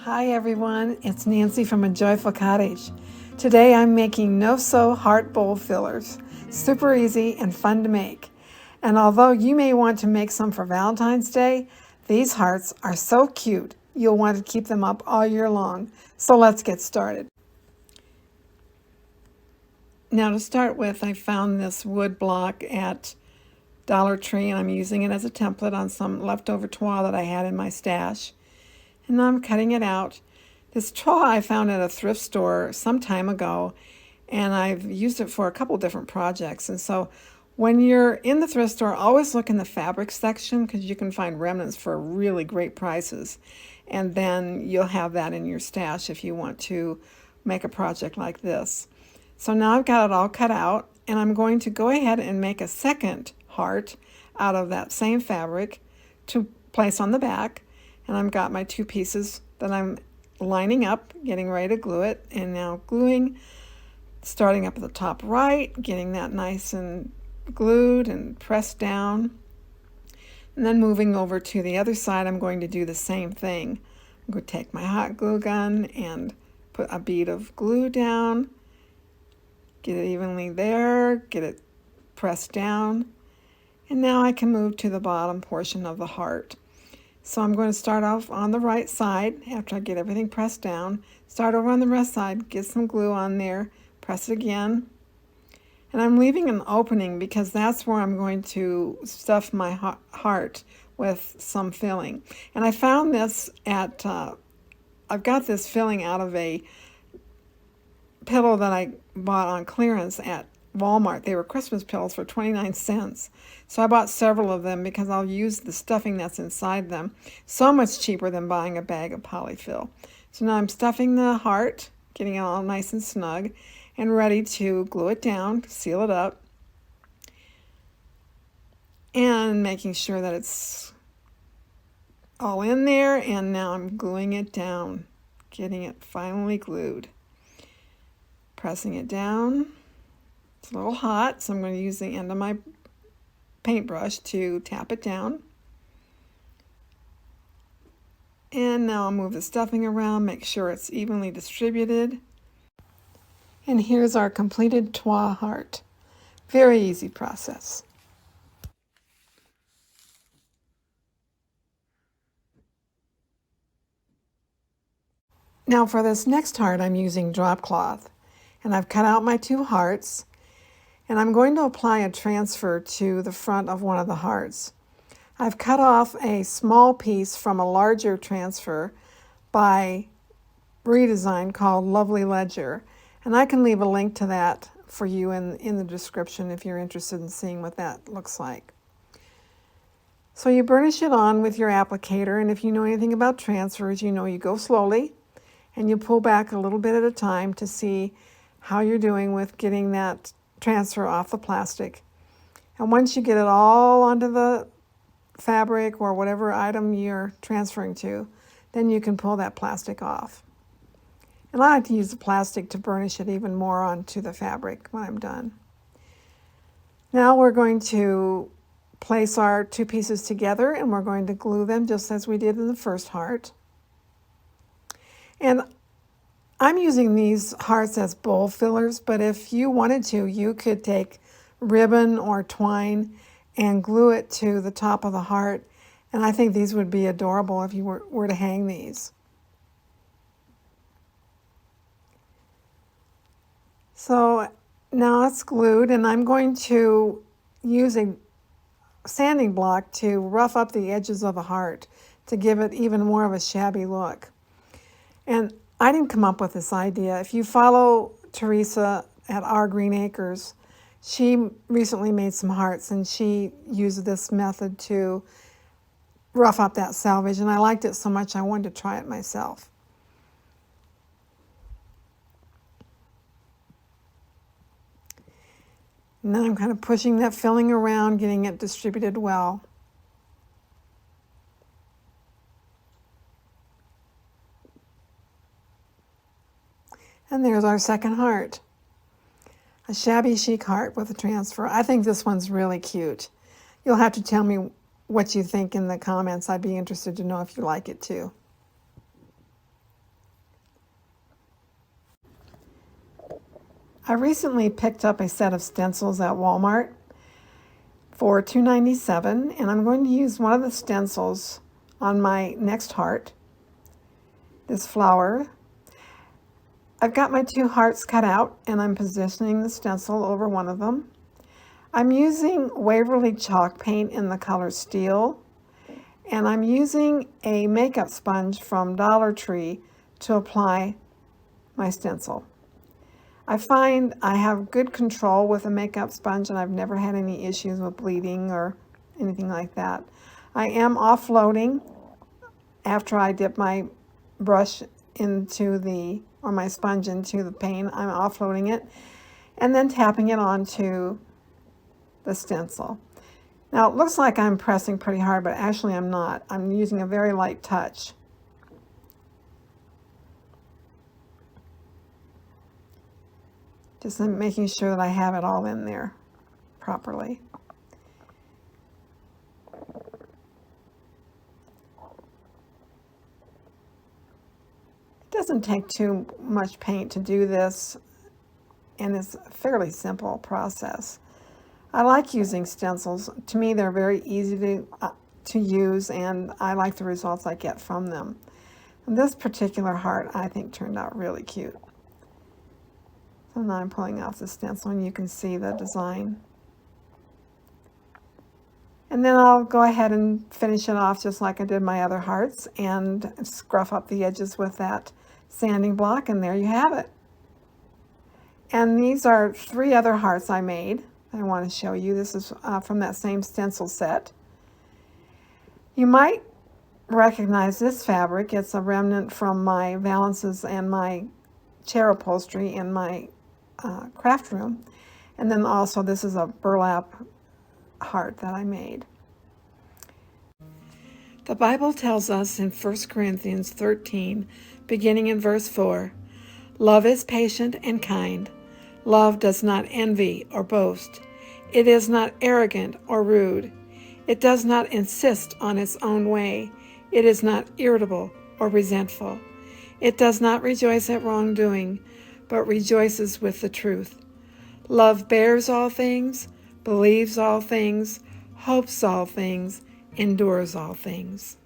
Hi everyone, it's Nancy from A Joyful Cottage. Today I'm making no-sew heart bowl fillers. Super easy and fun to make. And although you may want to make some for Valentine's Day, these hearts are so cute you'll want to keep them up all year long. So let's get started. Now to start with, I found this wood block at Dollar Tree and I'm using it as a template on some leftover toile that I had in my stash. And now I'm cutting it out. This toile I found at a thrift store some time ago, and I've used it for a couple different projects. And so when you're in the thrift store, always look in the fabric section because you can find remnants for really great prices. And then you'll have that in your stash if you want to make a project like this. So now I've got it all cut out, and I'm going to go ahead and make a second heart out of that same fabric to place on the back. And I've got my two pieces that I'm lining up, getting ready to glue it, and now gluing, starting up at the top right, getting that nice and glued and pressed down. And then moving over to the other side, I'm going to do the same thing. I'm going to take my hot glue gun and put a bead of glue down, get it evenly there, get it pressed down, and now I can move to the bottom portion of the heart. So I'm going to start off on the right side after I get everything pressed down. Start over on the left side, get some glue on there, press it again. And I'm leaving an opening because that's where I'm going to stuff my heart with some filling. And I found this at, I've got this filling out of a pillow that I bought on clearance at Walmart. They were Christmas pillows for 29 cents. So I bought several of them because I'll use the stuffing that's inside them. So much cheaper than buying a bag of polyfill. So now I'm stuffing the heart, getting it all nice and snug, and ready to glue it down, seal it up, and making sure that it's all in there. And now I'm gluing it down, getting it finally glued. Pressing it down. It's a little hot, so I'm going to use the end of my paintbrush to tap it down. And now I'll move the stuffing around, make sure it's evenly distributed. And here's our completed toile heart. Very easy process. Now for this next heart, I'm using drop cloth. And I've cut out my two hearts. And I'm going to apply a transfer to the front of one of the hearts. I've cut off a small piece from a larger transfer by Redesign called Lovely Ledger. And I can leave a link to that for you in the description if you're interested in seeing what that looks like. So you burnish it on with your applicator, and if you know anything about transfers, you know you go slowly and you pull back a little bit at a time to see how you're doing with getting that transfer off the plastic. And once you get it all onto the fabric or whatever item you're transferring to, then you can pull that plastic off. And I like to use the plastic to burnish it even more onto the fabric when I'm done. Now we're going to place our two pieces together and we're going to glue them just as we did in the first heart. And I'm using these hearts as bowl fillers, but if you wanted to, you could take ribbon or twine and glue it to the top of the heart. And I think these would be adorable if you were to hang these. So now it's glued, and I'm going to use a sanding block to rough up the edges of the heart to give it even more of a shabby look. And I didn't come up with this idea. If you follow Teresa at Our Green Acres, she recently made some hearts and she used this method to rough up that selvage, and I liked it so much I wanted to try it myself. Now I'm kind of pushing that filling around, getting it distributed well. And there's our second heart. A Shabby Chic heart with a transfer. I think this one's really cute. You'll have to tell me what you think in the comments. I'd be interested to know if you like it too. I recently picked up a set of stencils at Walmart for $2.97, and I'm going to use one of the stencils on my next heart, this flower. I've got my 2 hearts cut out, and I'm positioning the stencil over one of them. I'm using Waverly chalk paint in the color Steel, and I'm using a makeup sponge from Dollar Tree to apply my stencil. I find I have good control with a makeup sponge, and I've never had any issues with bleeding or anything like that. I am offloading after I dip my brush into or my sponge into the paint. I'm offloading it and then tapping it onto the stencil. Now it looks like I'm pressing pretty hard, but actually I'm not. I'm using a very light touch. Just making sure that I have it all in there properly. It doesn't take too much paint to do this, and it's a fairly simple process. I like using stencils. To me, they're very easy to use, and I like the results I get from them. And this particular heart, I think, turned out really cute. So now I'm pulling off the stencil, and you can see the design. And then I'll go ahead and finish it off just like I did my other hearts, and scruff up the edges with that sanding block, and there you have it. And these are 3 other hearts I made. I want to show you. This is from that same stencil set. You might recognize this fabric. It's a remnant from my valances and my chair upholstery in my craft room. And then also this is a burlap heart that I made. The Bible tells us in 1 Corinthians 13, beginning in verse 4, "Love is patient and kind. Love does not envy or boast. It is not arrogant or rude. It does not insist on its own way. It is not irritable or resentful. It does not rejoice at wrongdoing, but rejoices with the truth. Love bears all things, believes all things, hopes all things, endures all things."